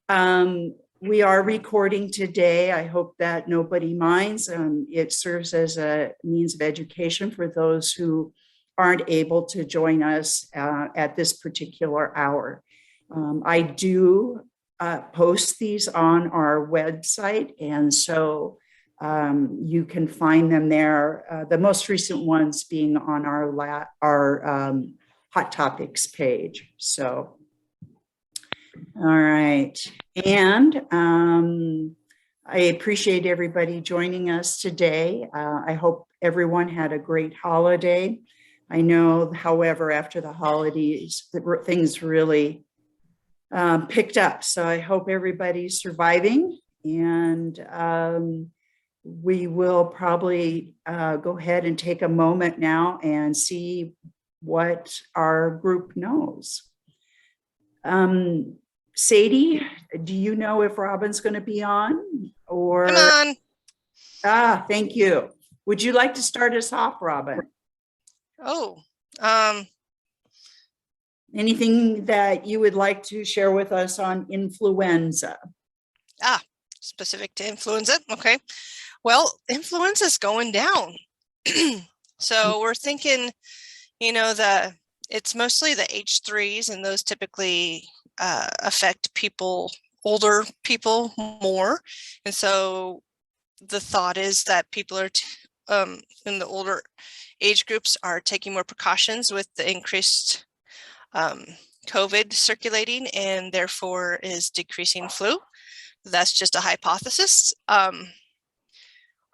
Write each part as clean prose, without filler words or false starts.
We are recording today. I hope that nobody minds. It serves as a means of education for those who aren't able to join us at this particular hour. I do post these on our website, and so you can find them there. The most recent ones being on our Hot Topics page. So, all right. And I appreciate everybody joining us today. I hope everyone had a great holiday. I know, however, after the holidays, things really picked up. So I hope everybody's surviving, and we will probably go ahead and take a moment now and see what our group knows. Sadie, do you know if Robin's going to be on? Or I'm on. Thank you. Would you like to start us off, Robin? Oh, anything that you would like to share with us on influenza? Specific to influenza. Okay. Well, influenza is going down. So we're thinking, it's mostly the H3s, and those typically affect older people more. And so the thought is that people are in the older age groups are taking more precautions with the increased COVID circulating, and therefore is decreasing flu. That's just a hypothesis.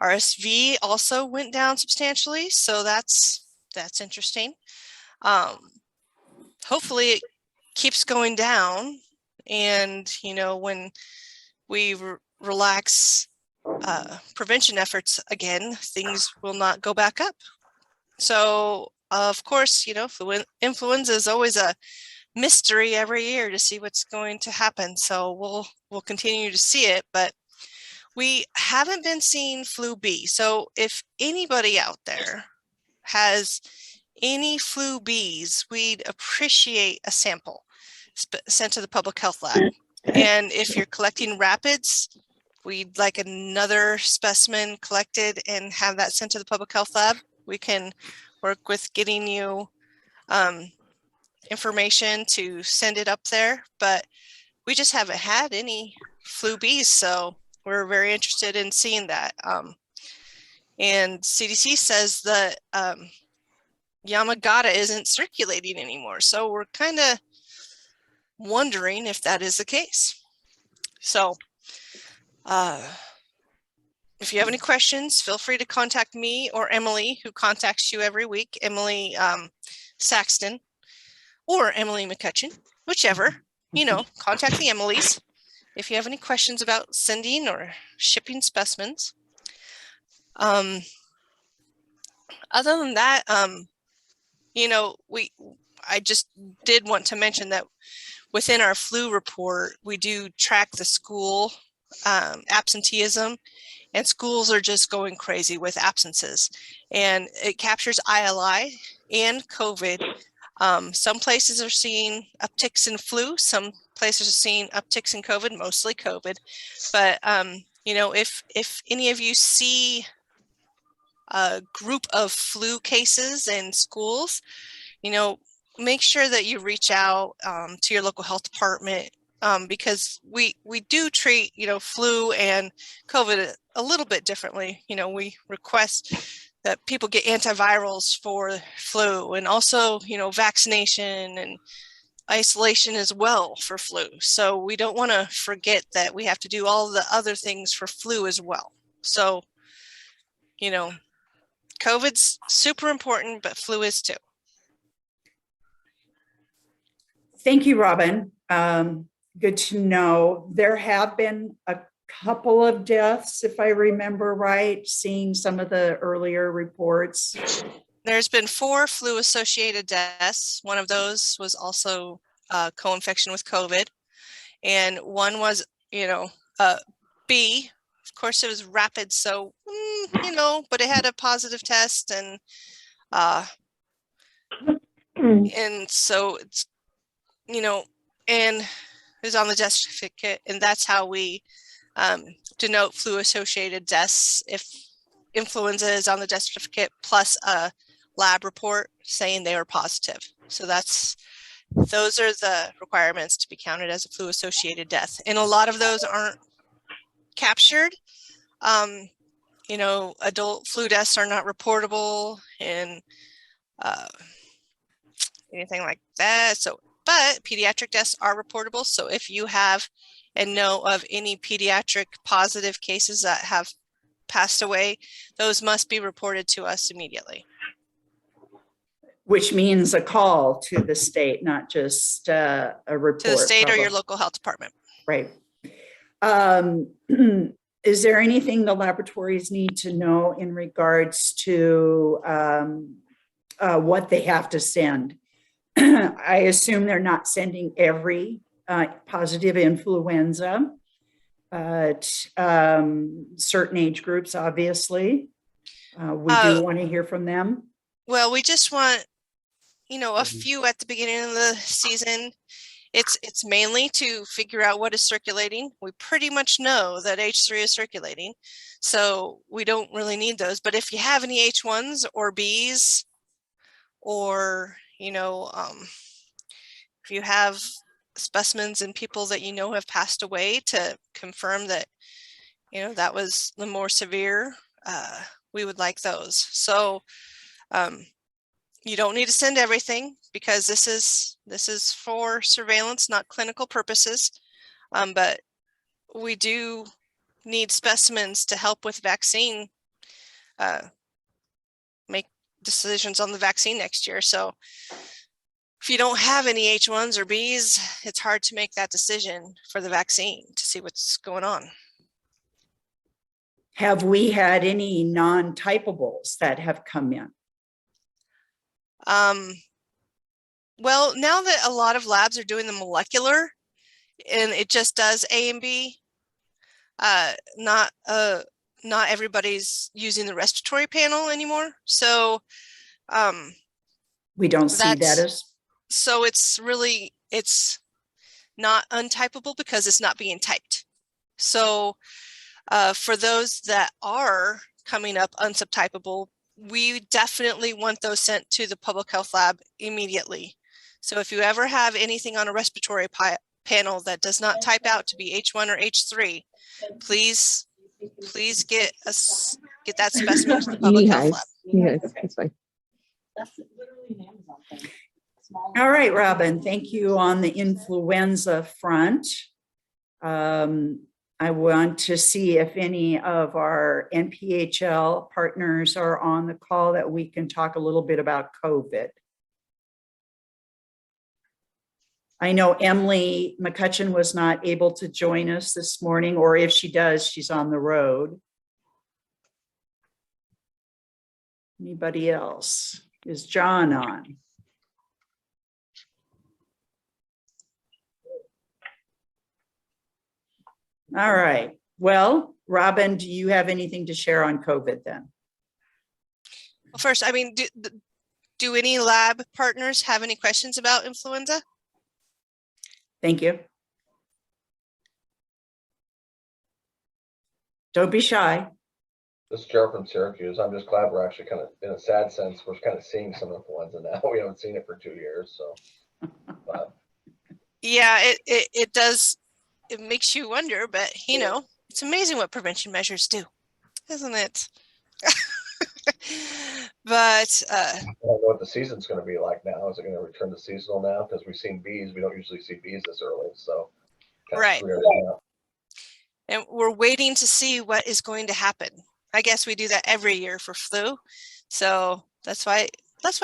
RSV also went down substantially, so that's interesting. Hopefully it keeps going down, and when we relax prevention efforts again, things will not go back up. So of course, influenza is always a mystery every year to see what's going to happen. So we'll continue to see it, but we haven't been seeing flu B. So if anybody out there has any flu Bs, we'd appreciate a sample sent to the public health lab. And if you're collecting rapids, we'd like another specimen collected and have that sent to the public health lab. We can work with getting you information to send it up there, but we just haven't had any flu Bs, so we're very interested in seeing that. And CDC says that Yamagata isn't circulating anymore, so we're kind of wondering if that is the case. So if you have any questions, feel free to contact me or Emily, who contacts you every week, Emily Saxton or Emily McCutcheon, whichever, contact the Emilys if you have any questions about sending or shipping specimens. Other than that, I just did want to mention that within our flu report, we do track the school absenteeism, and schools are just going crazy with absences, and it captures ILI and COVID. Some places are seeing upticks in flu, some places are seeing upticks in COVID, mostly COVID. But if any of you see a group of flu cases in schools, make sure that you reach out to your local health department, because we do treat flu and COVID a little bit differently. We request that people get antivirals for flu, and also vaccination and isolation as well for flu. So we don't want to forget that we have to do all the other things for flu as well. So COVID's super important, but flu is too. Thank you, Robin. Good to know. There have been a couple of deaths, if I remember right, seeing some of the earlier reports. There's been 4 flu-associated deaths. One of those was also co-infection with COVID. And one was, B. Of course, it was rapid, so, but it had a positive test. And and so it's, and is on the death certificate, and that's how we denote flu-associated deaths if influenza is on the death certificate plus a lab report saying they were positive. So those are the requirements to be counted as a flu-associated death. And a lot of those aren't captured. You know, adult flu deaths are not reportable and anything like that. So, but pediatric deaths are reportable. So if you have and know of any pediatric positive cases that have passed away, those must be reported to us immediately. Which means a call to the state, not just a report. To the state probably. or your local health department. Right. Is there anything the laboratories need to know in regards to what they have to send? I assume they're not sending every positive influenza, but certain age groups, obviously. We do want to hear from them. Well, we just want, you know, a few at the beginning of the season. It's mainly to figure out what is circulating. We pretty much know that H3 is circulating, so we don't really need those. But if you have any H1s or Bs, or, you know, if you have specimens in people that you know have passed away to confirm that, you know, that was the more severe, we would like those. So you don't need to send everything because this is for surveillance, not clinical purposes. But we do need specimens to help with vaccine, make decisions on the vaccine next year. So if you don't have any H1s or Bs, it's hard to make that decision for the vaccine to see what's going on. Have we had any non-typables that have come in? Well, now that a lot of labs are doing the molecular and it just does A and B, not everybody's using the respiratory panel anymore. So we don't see that as. So it's not untypable because it's not being typed. So for those that are coming up unsubtypable, we definitely want those sent to the public health lab immediately. So if you ever have anything on a respiratory panel that does not type out to be H1 or H3, please get that specimen to the public health lab. Yes, that's fine. That's literally an Amazon thing. All right, Robin, thank you on the influenza front. I want to see if any of our NPHL partners are on the call that we can talk a little bit about COVID. I know Emily McCutcheon was not able to join us this morning, or if she does, she's on the road. Anybody else? Is John on? All right. Well, Robin, do you have anything to share on COVID then? Well, first, I mean, do any lab partners have any questions about influenza? Thank you. Don't be shy. This is Joe from Syracuse. I'm just glad we're actually kind of, in a sad sense, we're kind of seeing some influenza now. We haven't seen it for 2 years, so. But. Yeah, it does. It makes you wonder, but you know, it's amazing what prevention measures do, isn't it? But I don't know what the season's going to be like now. Is it going to return to seasonal now? Because we've seen bees. We don't usually see bees this early, so. Right. And we're waiting to see what is going to happen. I guess we do that every year for flu. So that's why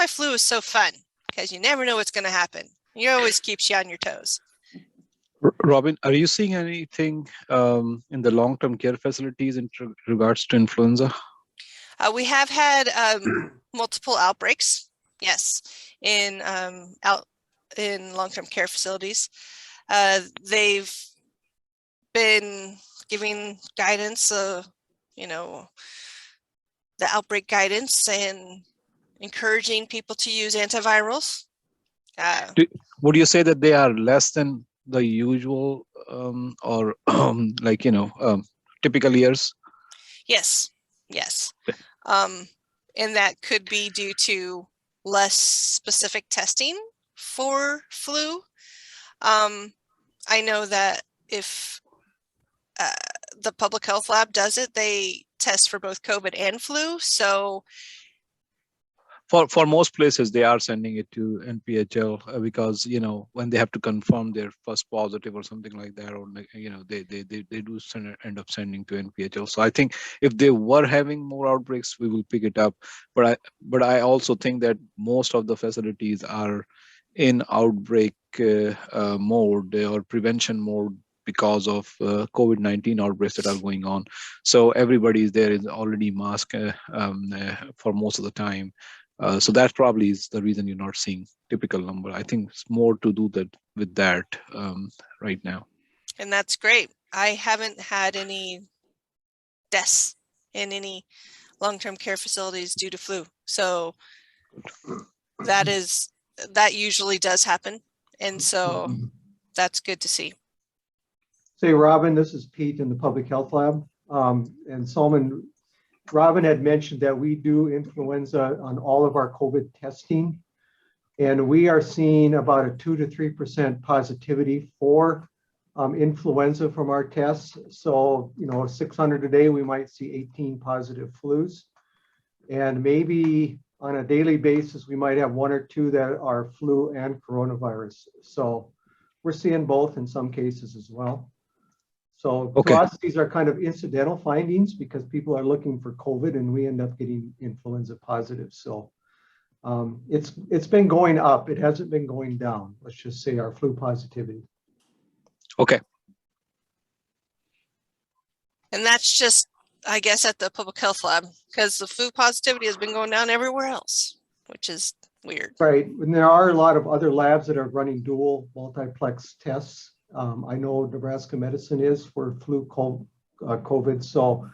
flu is so fun, because you never know what's going to happen. It always keeps you on your toes. Robin, are you seeing anything in the long-term care facilities in regards to influenza? We have had multiple outbreaks, yes, in long-term care facilities. They've been giving guidance, you know, the outbreak guidance and encouraging people to use antivirals. Would you say that they are less than the usual or like, typical years? Yes, yes. And that could be due to less specific testing for flu. I know that if the public health lab does it, they test for both COVID and flu. So For most places, they are sending it to NPHL because, when they have to confirm their first positive or something like that, or, they do end up sending to NPHL. So I think if they were having more outbreaks, we will pick it up. But I also think that most of the facilities are in outbreak mode or prevention mode because of COVID-19 outbreaks that are going on. So everybody is there is already masked for most of the time. So that probably is the reason you're not seeing typical number. I think it's more to do with that right now. and that's great. I haven't had any deaths in any long-term care facilities due to flu. So that usually does happen. And so that's good to see. Say, Robin, this is Pete in the Public Health Lab. And Solomon, Robin had mentioned that we do influenza on all of our COVID testing. And we are seeing about a 2 to 3% positivity for influenza from our tests. So, 600 a day, we might see 18 positive flus. And maybe on a daily basis, we might have 1 or 2 that are flu and coronavirus. So we're seeing both in some cases as well. So Okay. to us, these are kind of incidental findings because people are looking for COVID and we end up getting influenza positive. So it's been going up. It hasn't been going down. Let's just say our flu positivity. Okay. And that's just, I guess, at the public health lab, because the flu positivity has been going down everywhere else, which is weird. Right. And there are a lot of other labs that are running dual multiplex tests. I know Nebraska Medicine is for flu COVID. So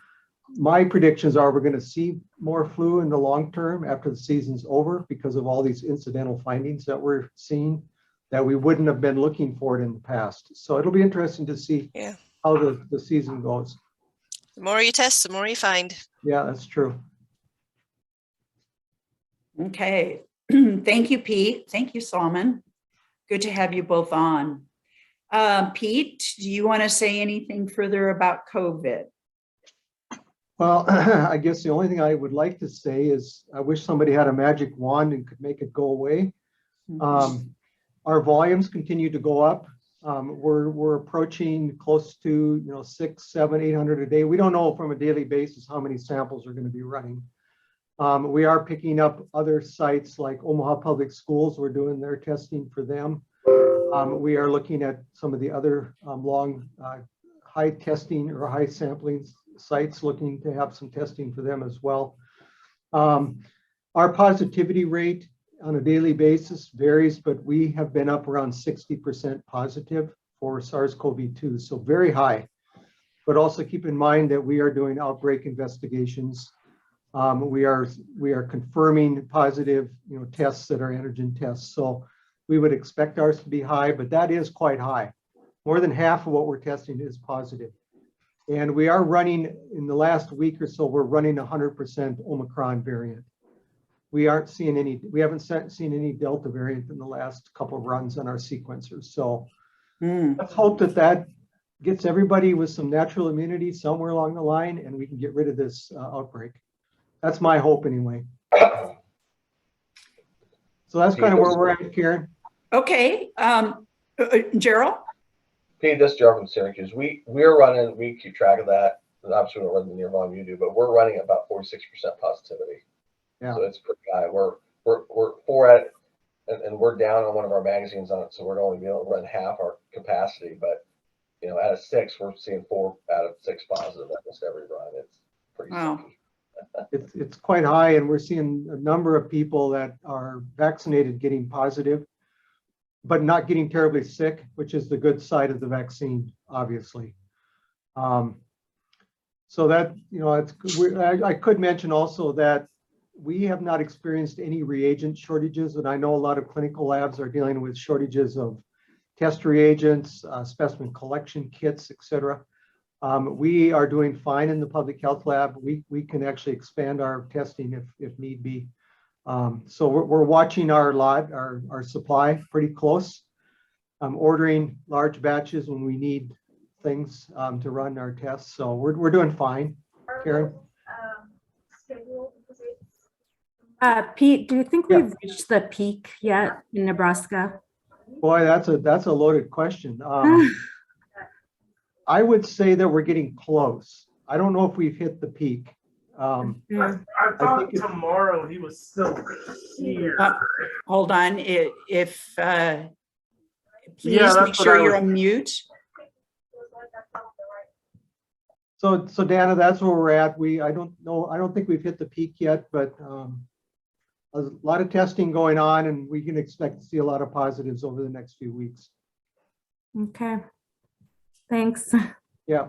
my predictions are we're going to see more flu in the long term after the season's over because of all these incidental findings that we're seeing that we wouldn't have been looking for it in the past. So it'll be interesting to see how the season goes. The more you test, the more you find. Yeah, that's true. Okay. Thank you, Pete. Thank you, Solomon. Good to have you both on. Pete, do you want to say anything further about COVID? Well, I guess the only thing I would like to say is I wish somebody had a magic wand and could make it go away. Our volumes continue to go up. We're approaching close to 600, 700, 800 a day. We don't know from a daily basis how many samples are going to be running. We are picking up other sites like Omaha Public Schools. We're doing their testing for them. We are looking at some of the other high testing or high sampling sites, looking to have some testing for them as well. Our positivity rate on a daily basis varies, but we have been up around 60% positive for SARS-CoV-2, so very high. But also keep in mind that we are doing outbreak investigations. We are confirming positive tests that are antigen tests. So we would expect ours to be high, but that is quite high. More than half of what we're testing is positive. And we are running, in the last week or so, we're running 100% Omicron variant. We haven't seen any Delta variant in the last couple of runs on our sequencers. So let's hope that gets everybody with some natural immunity somewhere along the line and we can get rid of this outbreak. That's my hope anyway. So that's kind of where we're at, Karen. Okay. Gerald? Pete, this is Joe from Syracuse. We're running, we keep track of that. Obviously, we don't run the near volume you do, but we're running about 46% positivity. Yeah. So it's pretty high. We're 4 at it, and we're down on one of our magazines on it, so we're only be able to run half our capacity. But out of 6, we're seeing 4 out of 6 positive almost every run. It's pretty sticky. It's quite high, and we're seeing a number of people that are vaccinated getting positive, but not getting terribly sick, which is the good side of the vaccine, obviously. So that, I could mention also that we have not experienced any reagent shortages, and I know a lot of clinical labs are dealing with shortages of test reagents, specimen collection kits, etc. We are doing fine in the public health lab. We can actually expand our testing if need be. So we're watching our supply pretty close. I'm ordering large batches when we need things to run our tests. So we're doing fine. Karen? Pete, do you think Yeah. we've reached the peak yet in Nebraska? Boy, that's a loaded question. I would say that we're getting close. I don't know if we've hit the peak. Yeah. I thought tomorrow he was still here. Hold on, if, Yeah, please that's make what sure I you're was- on mute. So Dana, that's where we're at. I don't think we've hit the peak yet, but a lot of testing going on, and we can expect to see a lot of positives over the next few weeks. Okay. Thanks. Yeah.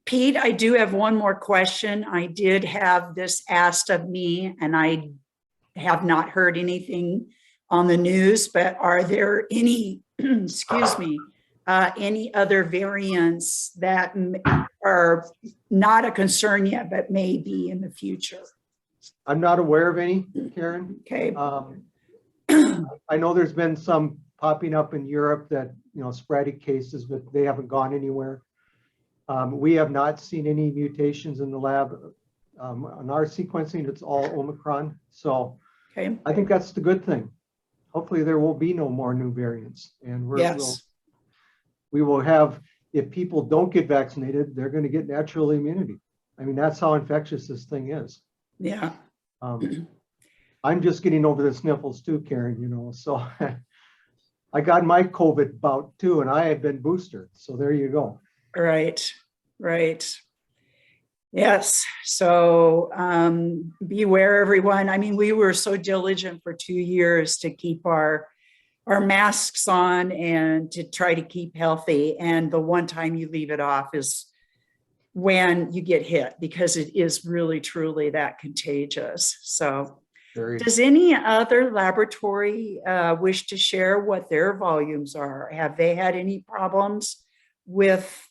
Pete, I do have one more question. I did have this asked of me, and I have not heard anything on the news, but are there any, excuse me, any other variants that are not a concern yet, but may be in the future? I'm not aware of any, Karen. Okay, I know there's been some popping up in Europe that, sporadic cases, but they haven't gone anywhere. We have not seen any mutations in the lab. On our sequencing, it's all Omicron. So okay, I think that's the good thing. Hopefully there will be no more new variants. And yes, we will have, if people don't get vaccinated, they're going to get natural immunity. I mean, that's how infectious this thing is. yeah. I'm just getting over the sniffles too, Karen, so I got my COVID bout too, and I had been boosted. So there you go. Right, right. Yes, so beware, everyone. I mean, we were so diligent for 2 years to keep our masks on and to try to keep healthy. And the one time you leave it off is when you get hit, because it is really, truly that contagious. So does any other laboratory wish to share what their volumes are? Have they had any problems with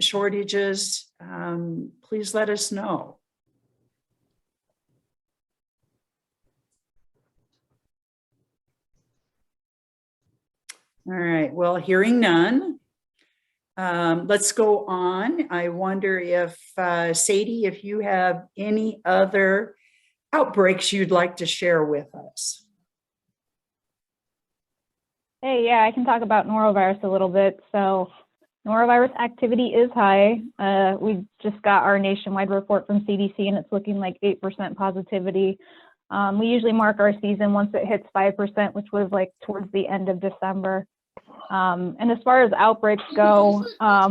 shortages? Please let us know. All right, well, hearing none, let's go on. I wonder if, Sadie, if you have any other outbreaks you'd like to share with us. Hey, yeah, I can talk about norovirus a little bit. So norovirus activity is high. We just got our nationwide report from CDC, and it's looking like 8% positivity. We usually mark our season once it hits 5%, which was like towards the end of December. And as far as outbreaks go,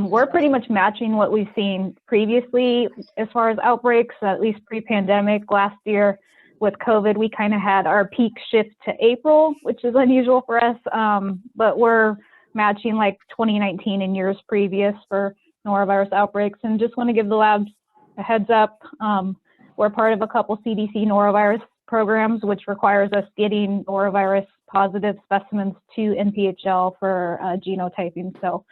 we're pretty much matching what we've seen previously as far as outbreaks, at least pre-pandemic. Last year with COVID, we kind of had our peak shift to April, which is unusual for us, but we're matching like 2019 and years previous for norovirus outbreaks. And just want to give the labs a heads up. We're part of a couple CDC norovirus programs, which requires us getting norovirus positive specimens to NPHL for genotyping. So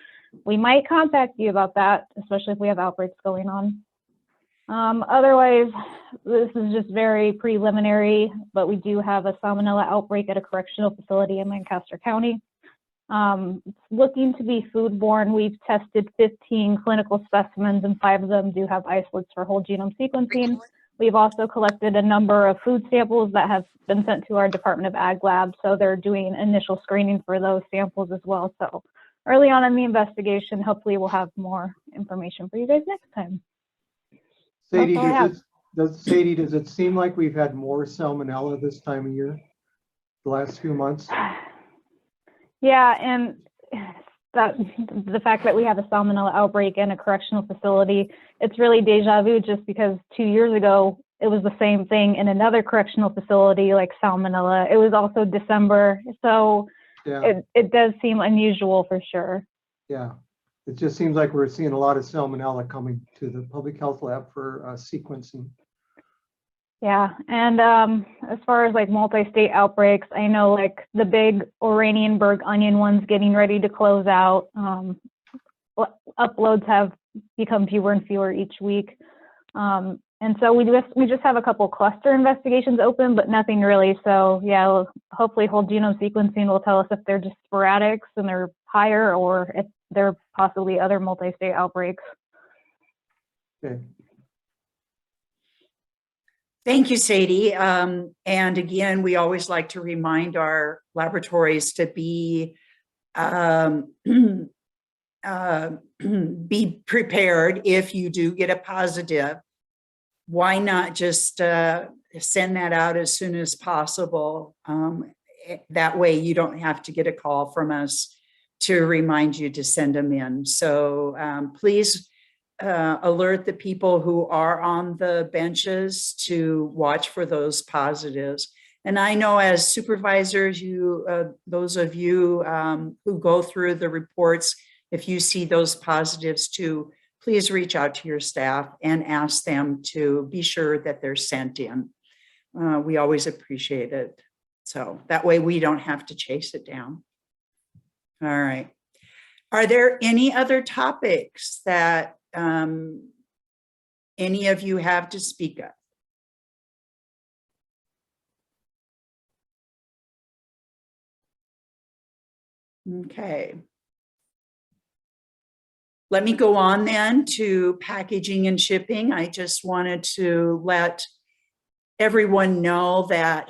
we might contact you about that, especially if we have outbreaks going on. Otherwise, this is just very preliminary, but we do have a salmonella outbreak at a correctional facility in Lancaster County. It's looking to be foodborne. We've tested 15 clinical specimens, and 5 of them do have isolates for whole genome sequencing. We've also collected a number of food samples that have been sent to our Department of Ag lab, so they're doing initial screening for those samples as well. So early on in the investigation, hopefully we'll have more information for you guys next time. Sadie, does it seem like we've had more salmonella this time of year, the last few months? Yeah, and that the fact that we have a salmonella outbreak in a correctional facility, it's really deja vu, just because 2 years ago it was the same thing in another correctional facility, like salmonella. It was also December, so Yeah. it does seem unusual for sure. Yeah, it just seems like we're seeing a lot of salmonella coming to the public health lab for sequencing. Yeah, and as far as like multi-state outbreaks, I know like the big Oranienburg onion one's getting ready to close out. Uploads have become fewer and fewer each week. And so we just have a couple cluster investigations open, but nothing really. So yeah, hopefully whole genome sequencing will tell us if they're just sporadics and they're higher, or if there are possibly other multi-state outbreaks. Okay. Thank you, Sadie. And again, we always like to remind our laboratories to be be prepared if you do get a positive. Why not just send that out as soon as possible? That way you don't have to get a call from us to remind you to send them in. So please alert the people who are on the benches to watch for those positives. And I know as supervisors, those of you who go through the reports, if you see those positives too, please reach out to your staff and ask them to be sure that they're sent in. We always appreciate it. So that way we don't have to chase it down. All right. Are there any other topics that any of you have to speak of? Okay. Let me go on then to packaging and shipping. I just wanted to let everyone know that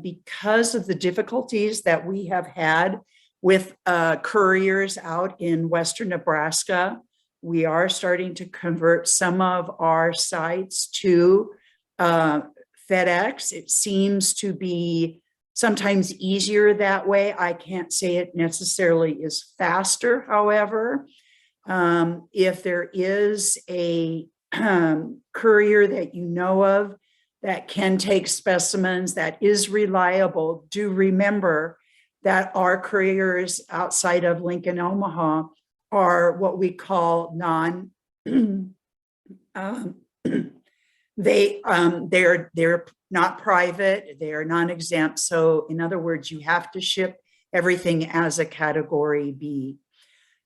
because of the difficulties that we have had with couriers out in Western Nebraska, we are starting to convert some of our sites to FedEx. It seems to be sometimes easier that way. I can't say it necessarily is faster, however. If there is a courier that you know of that can take specimens, that is reliable, do remember that our couriers outside of Lincoln, Omaha are what we call they're not private, they are non-exempt. So in other words, you have to ship everything as a category B.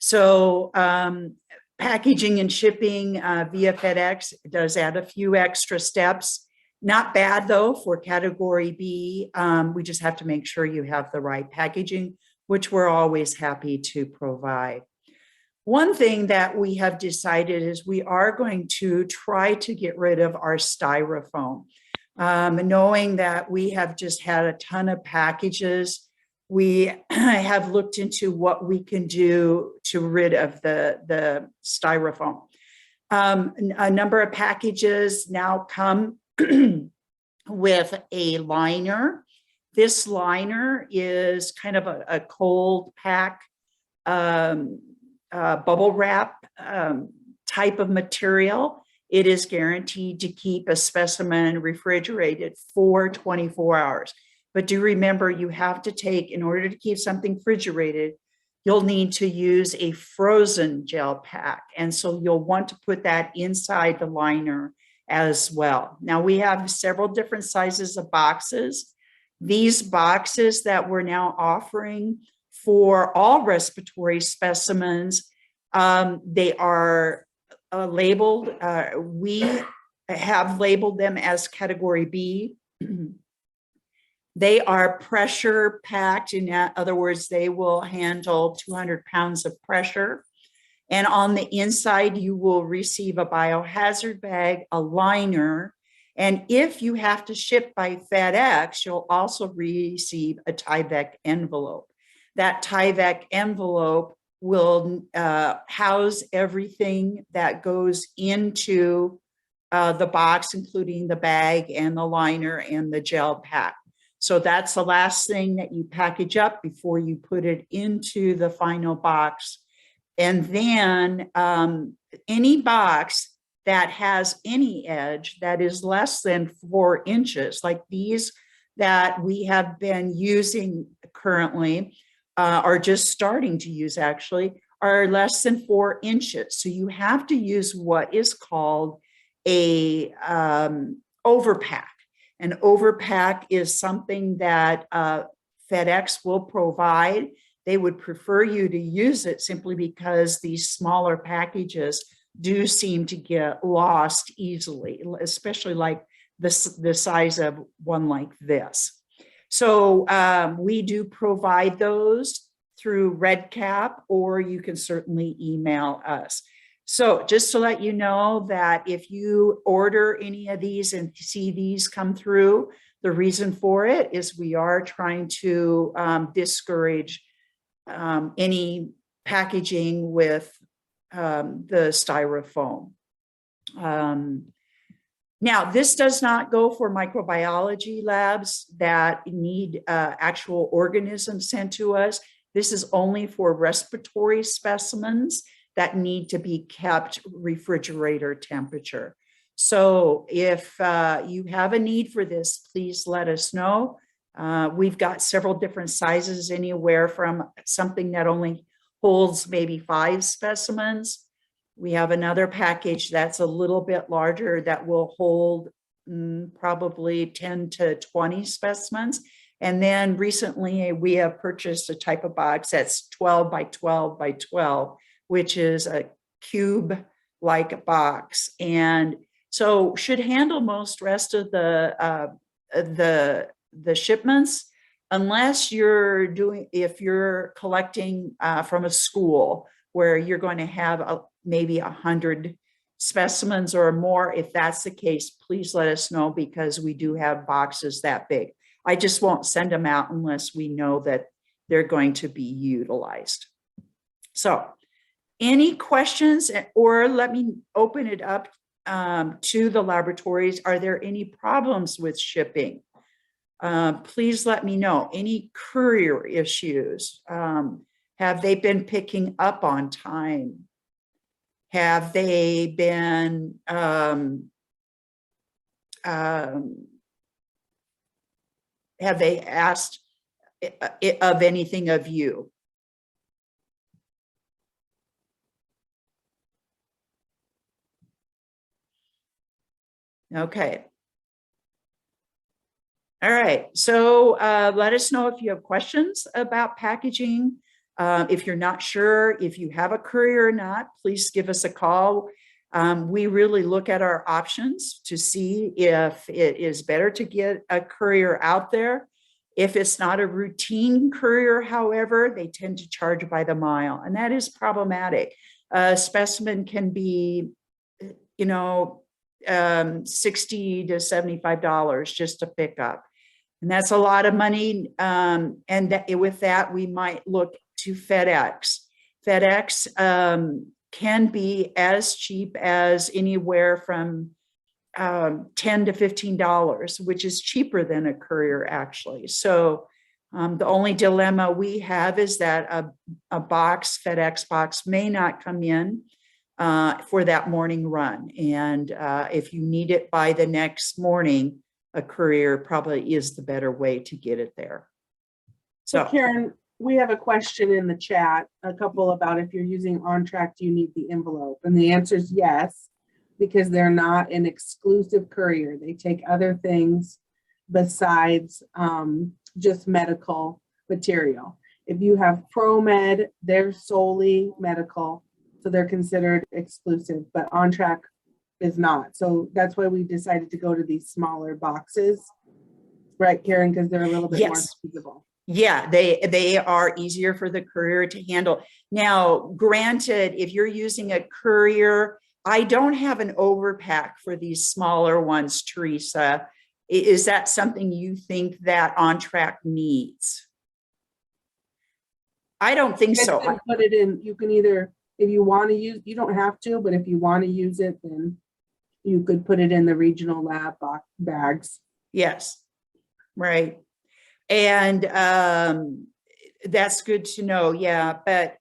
So packaging and shipping via FedEx does add a few extra steps. Not bad though for category B. We just have to make sure you have the right packaging, which we're always happy to provide. One thing that we have decided is we are going to try to get rid of our styrofoam. Knowing that we have just had a ton of packages, we have looked into what we can do to rid of the styrofoam. A number of packages now come with a liner. This liner is kind of a cold pack bubble wrap type of material. It is guaranteed to keep a specimen refrigerated for 24 hours. But do remember, you have to take, in order to keep something refrigerated, you'll need to use a frozen gel pack. And so you'll want to put that inside the liner as well. Now we have several different sizes of boxes. These boxes that we're now offering for all respiratory specimens, they are labeled, we have labeled them as category B. They are pressure packed. In other words, they will handle 200 pounds of pressure. And on the inside, you will receive a biohazard bag, a liner. And if you have to ship by FedEx, you'll also receive a Tyvek envelope. That Tyvek envelope will house everything that goes into the box, including the bag and the liner and the gel pack. So that's the last thing that you package up before you put it into the final box. And then any box that has any edge that is less than 4 inches, like these that we have been using currently, or just starting to use actually, are less than 4 inches. So you have to use what is called a overpack. An overpack is something that FedEx will provide. They would prefer you to use it simply because these smaller packages do seem to get lost easily, especially like the size of one like this. So we do provide those through RedCap, or you can certainly email us. So just to let you know that if you order any of these and see these come through, the reason for it is we are trying to discourage any packaging with the styrofoam. Now, this does not go for microbiology labs that need actual organisms sent to us. This is only for respiratory specimens that need to be kept refrigerator temperature. So if you have a need for this, please let us know. We've got several different sizes, anywhere from something that only holds maybe 5 specimens. We have another package that's a little bit larger that will hold probably 10 to 20 specimens. And then recently we have purchased a type of box that's 12 by 12 by 12, which is a cube-like box. And so should handle most rest of the shipments, unless you're if you're collecting from a school where you're going to have maybe 100 specimens or more. If that's the case, please let us know, because we do have boxes that big. I just won't send them out unless we know that they're going to be utilized. So any questions, or let me open it up to the laboratories. Are there any problems with shipping? Please let me know. Any courier issues? Have they been picking up on time? Have they been have they asked of anything of you? Okay. All right, so let us know if you have questions about packaging. If you're not sure if you have a courier or not, please give us a call. We really look at our options to see if it is better to get a courier out there. If it's not a routine courier, however, they tend to charge by the mile, and that is problematic. A specimen can be, you know, $60 to $75 just to pick up. And that's a lot of money. And with that, we might look to FedEx. FedEx can be as cheap as anywhere from $10 to $15, which is cheaper than a courier, actually. So the only dilemma we have is that a box, FedEx box, may not come in for that morning run. And if you need it by the next morning, a courier probably is the better way to get it there. So Karen, we have a question in the chat, a couple about if you're using OnTrack, do you need the envelope? And the answer is yes, because they're not an exclusive courier. They take other things besides just medical material. If you have ProMed, they're solely medical, so they're considered exclusive, but OnTrack is not. So that's why we decided to go to these smaller boxes, right, Karen? Because they're a little bit more feasible. Yeah, they are easier for the courier to handle. Now, granted, if you're using a courier, I don't have an overpack for these smaller ones, Teresa. Is that something you think that OnTrack needs? I don't think so. Put it in, you can either, if you want to use, you don't have to, but if you want to use it, then you could put it in the regional lab bags. Yes, right. And that's good to know. Yeah, but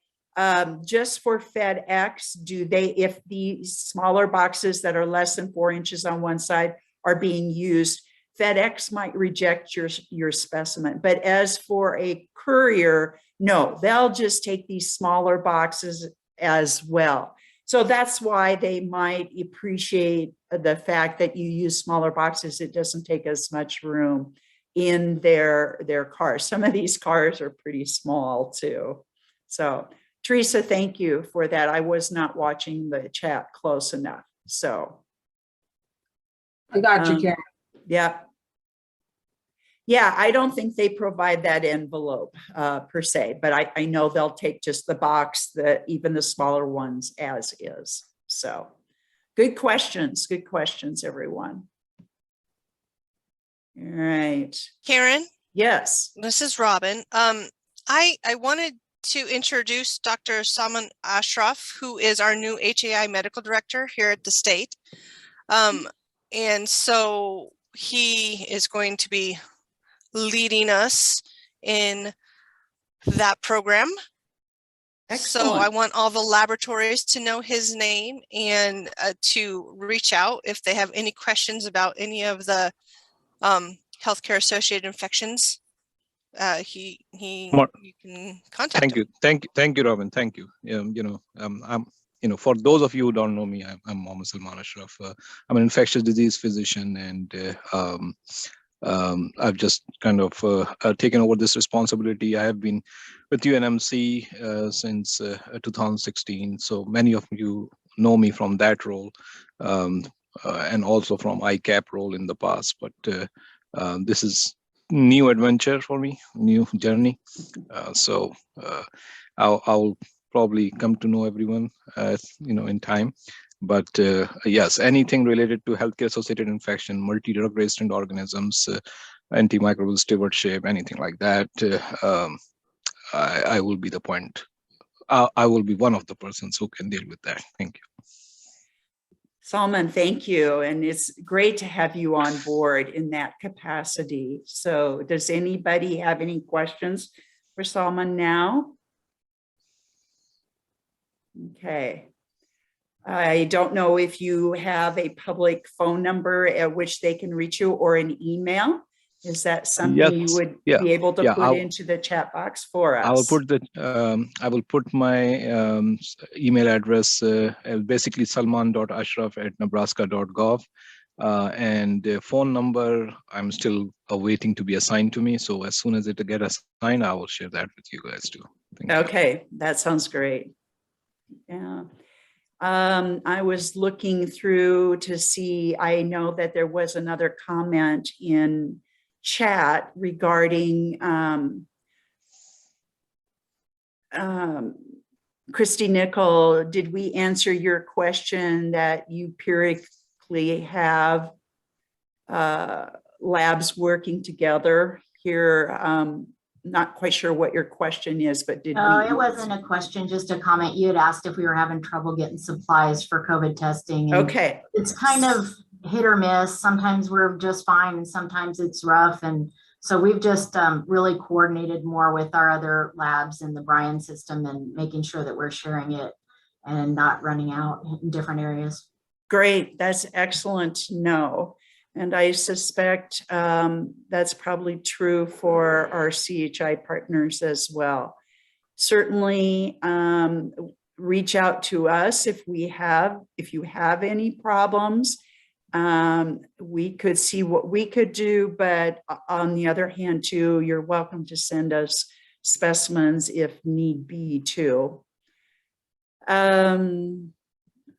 just for FedEx, do they, if the smaller boxes that are less than 4 inches on one side are being used, FedEx might reject your specimen. But as for a courier, no, they'll just take these smaller boxes as well. So that's why they might appreciate the fact that you use smaller boxes. It doesn't take as much room in their cars. Some of these cars are pretty small too. So Teresa, thank you for that. I was not watching the chat close enough. So I got you, Karen. yeah. Yeah, I don't think they provide that envelope per se, but I know they'll take just the box, even the smaller ones as is. So good questions, everyone. All right. Karen, Yes. this is Robin. I wanted to introduce Dr. Salman Ashraf, who is our new HAI medical director here at the state. And so he is going to be leading us in that program. Excellent. So I want all the laboratories to know his name and to reach out if they have any questions about any of the healthcare associated infections. You can contact him. Thank you, Robin. Thank you. I'm for those of you who don't know me, I'm Mohammed Salman Ashraf. I'm an infectious disease physician, and I've just kind of taken over this responsibility. I have been with UNMC since 2016, so many of you know me from that role, and also from ICAP role in the past. But this is new adventure for me, new journey. So I'll probably come to know everyone, in time. But yes, anything related to healthcare associated infection, multi-drug resistant organisms, antimicrobial stewardship, anything like that, I will be the point. I will be one of the persons who can deal with that. Thank you. Salman, thank you. And it's great to have you on board in that capacity. So does anybody have any questions for Salman now? Okay. I don't know if you have a public phone number at which they can reach you or an email. Is that something you would be able to put into the chat box for us? I will put my email address, basically salman.ashraf@nebraska.gov. And phone number, I'm still awaiting to be assigned to me. So as soon as it gets assigned, I will share that with you guys too. Okay, that sounds great. Yeah. I was looking through to see, I know that there was another comment in chat regarding Christy Nickel. Did we answer your question that you periodically have labs working together here? Not quite sure what your question is, but did we? It wasn't a question, just a comment. You had asked if we were having trouble getting supplies for COVID testing. And okay. It's kind of hit or miss. Sometimes we're just fine and sometimes it's rough. And so we've just really coordinated more with our other labs in the Bryan system and making sure that we're sharing it and not running out in different areas. Great. That's excellent to know. And I suspect that's probably true for our CHI partners as well. Certainly reach out to us if you have any problems. We could see what we could do, but on the other hand too, you're welcome to send us specimens if need be too.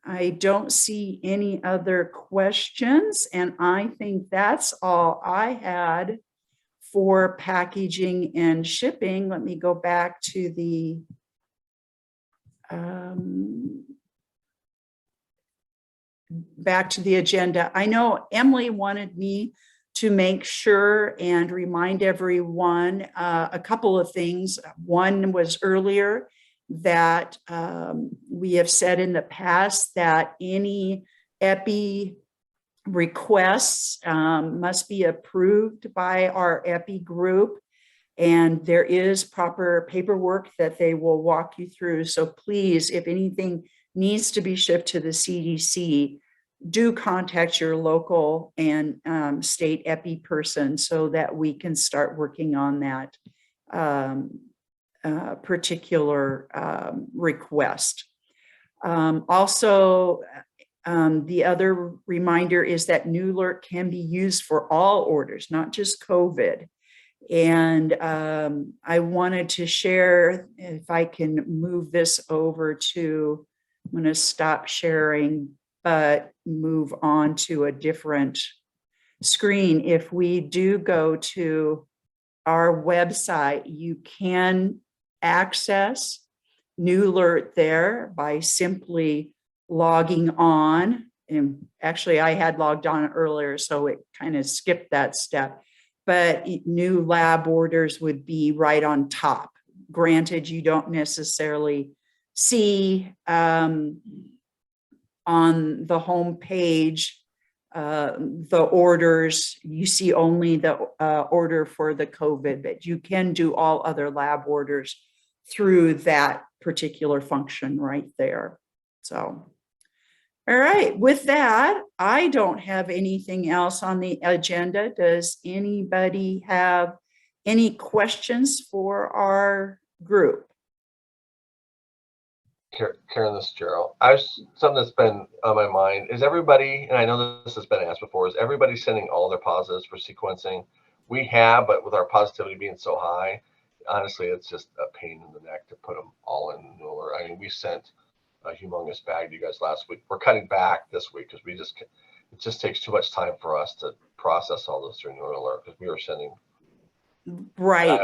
I don't see any other questions, and I think that's all I had for packaging and shipping. Let me go back to the agenda. I know Emily wanted me to make sure and remind everyone a couple of things. One was earlier that we have said in the past that any EPI requests must be approved by our EPI group, and there is proper paperwork that they will walk you through. So please, if anything needs to be shipped to the CDC, do contact your local and state EPI person so that we can start working on that particular request. Also, the other reminder is that New Alert can be used for all orders, not just COVID. And I wanted to share, if I can move this over to, I'm going to stop sharing, but move on to a different screen. If we do go to our website, you can access New Alert there by simply logging on. And actually I had logged on earlier, so it kind of skipped that step, but new lab orders would be right on top. Granted, you don't necessarily see on the home page the orders. You see only the order for the COVID, but you can do all other lab orders through that particular function right there. So, all right, with that, I don't have anything else on the agenda. Does anybody have any questions for our group? Karen, this is Gerald. Something that's been on my mind is everybody, and I know this has been asked before, is everybody sending all their positives for sequencing? We have, but with our positivity being so high, honestly, it's just a pain in the neck to put them all in New Alert. I mean, we sent a humongous bag to you guys last week. We're cutting back this week because it just takes too much time for us to process all this through New Alert because we were sending. Right.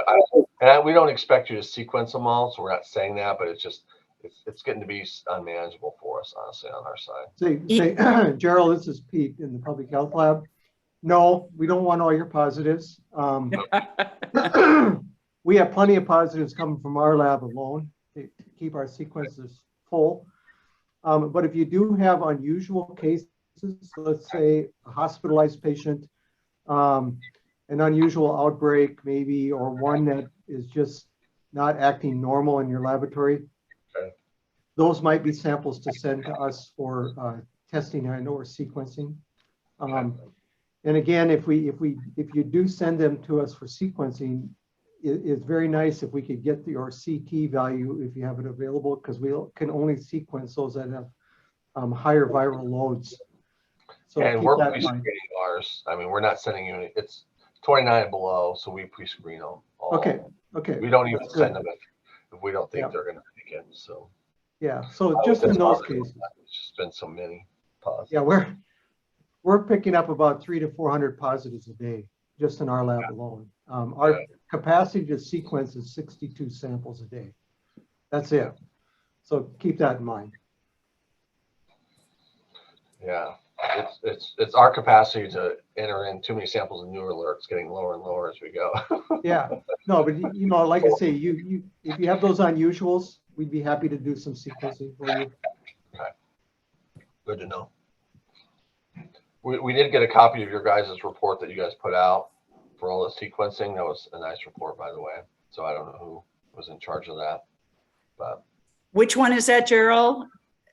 And we don't expect you to sequence them all, so we're not saying that, but it's just, it's getting to be unmanageable for us, honestly, on our side. Gerald, this is Pete in the public health lab. No, we don't want all your positives. We have plenty of positives coming from our lab alone to keep our sequences full. But if you do have unusual cases, let's say a hospitalized patient, an unusual outbreak maybe, or one that is just not acting normal in your laboratory, those might be samples to send to us for testing and or sequencing. And again, if you do send them to us for sequencing, it's very nice if we could get your CT value if you have it available, because we can only sequence those that have higher viral loads. So and we're pre-screening ours. I mean, we're not sending you. It's 29 and below, so we pre-screen them all. Okay. We don't even send them if we don't think they're going to make it. So. Yeah. So just in those cases, it's just been so many positives. Yeah, we're picking up about 300 to 400 positives a day just in our lab alone. Our capacity to sequence is 62 samples a day. That's it. So keep that in mind. Yeah, it's our capacity to enter in too many samples in New Alert. It's getting lower and lower as we go. Yeah, no, but you know, like I say, you if you have those unusuals, we'd be happy to do some sequencing for you. Okay. Good to know. We did get a copy of your guys' report that you guys put out for all the sequencing. That was a nice report, by the way. So I don't know who was in charge of that, but. Which one is that, Gerald?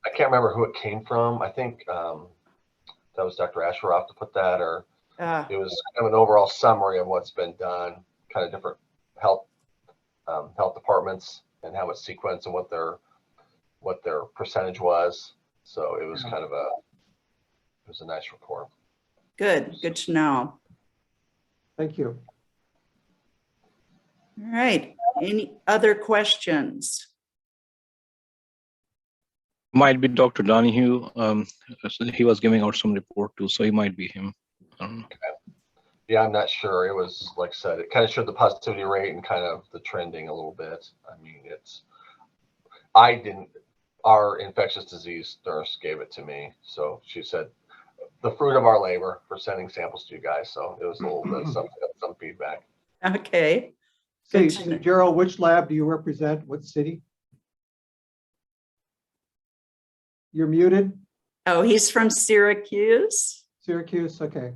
I can't remember who it came from. I think that was Dr. Asheroff to put that, or it was kind of an overall summary of what's been done, kind of different health departments and how it's sequenced and what their percentage was. So it was kind of it was a nice report. Good to know. Thank you. All right. Any other questions? Might be Dr. Donahue. He was giving out some report too, so he might be him. Okay. Yeah, I'm not sure. It was, like I said, it kind of showed the positivity rate and kind of the trending a little bit. I mean, our infectious disease nurse gave it to me. So she said, the fruit of our labor for sending samples to you guys. So it was a little bit some feedback. Okay. Say, Gerald, which lab do you represent? What city? You're muted. Oh, he's from Syracuse. Syracuse, okay.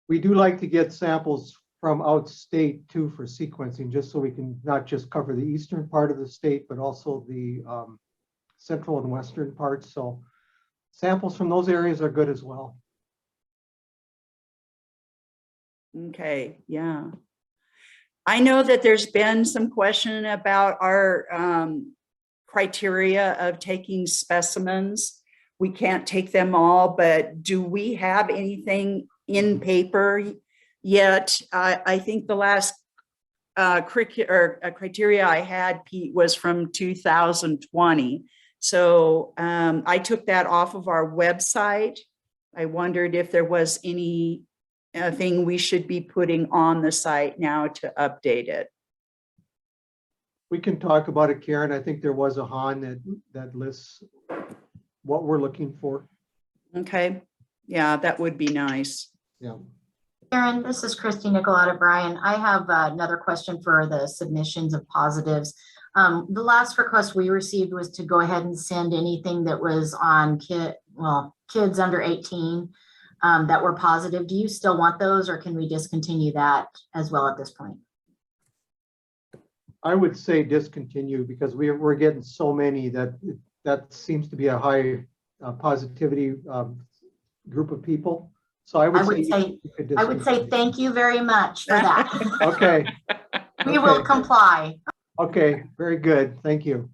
We do like to get samples from out state too for sequencing, just so we can not just cover the eastern part of the state, but also the central and western parts. So samples from those areas are good as well. Okay, yeah. I know that there's been some question about our criteria of taking specimens. We can't take them all, but do we have anything in paper yet? I think the last criteria I had, Pete, was from 2020. So I took that off of our website. I wondered if there was any thing we should be putting on the site now to update it. We can talk about it, Karen. I think there was a HON that lists what we're looking for. Okay, yeah, that would be nice. Yeah. Karen, this is Christy Nicolata Bryan. I have another question for the submissions of positives. The last request we received was to go ahead and send anything that was on kids under 18 that were positive. Do you still want those, or can we discontinue that as well at this point? I would say discontinue, because we're getting so many that seems to be a high positivity group of people. So I would say thank you very much for that. Okay. We will comply. Okay, very good. Thank you.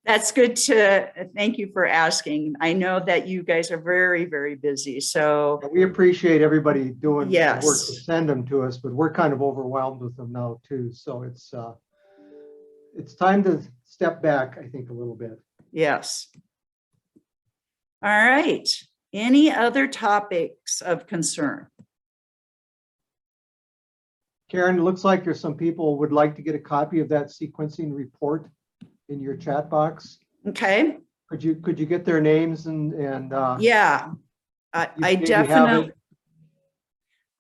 That's good to, thank you for asking. I know that you guys are very, very busy. So we appreciate everybody doing the work to yes, send them to us, but we're kind of overwhelmed with them now too. So it's time to step back, I think, a little bit. yes. All right. Any other topics of concern? Karen, it looks like there's some people would like to get a copy of that sequencing report in your chat box. Okay. Could you get their names and yeah, I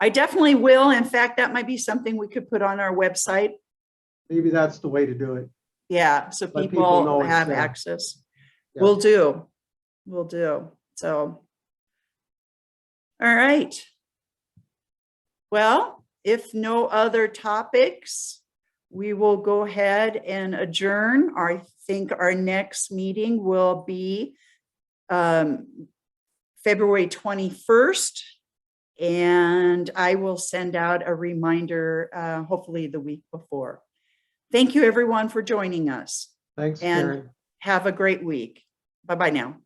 definitely will. In fact, that might be something we could put on our website. Maybe that's the way to do it. Yeah, so Let people know have it's access. Yeah. We'll do. So, all right. Well, if no other topics, we will go ahead and adjourn. I think our next meeting will be February 21st, and I will send out a reminder hopefully the week before. Thank you everyone for joining us. Thanks, and Karen. have a great week. Bye-bye now.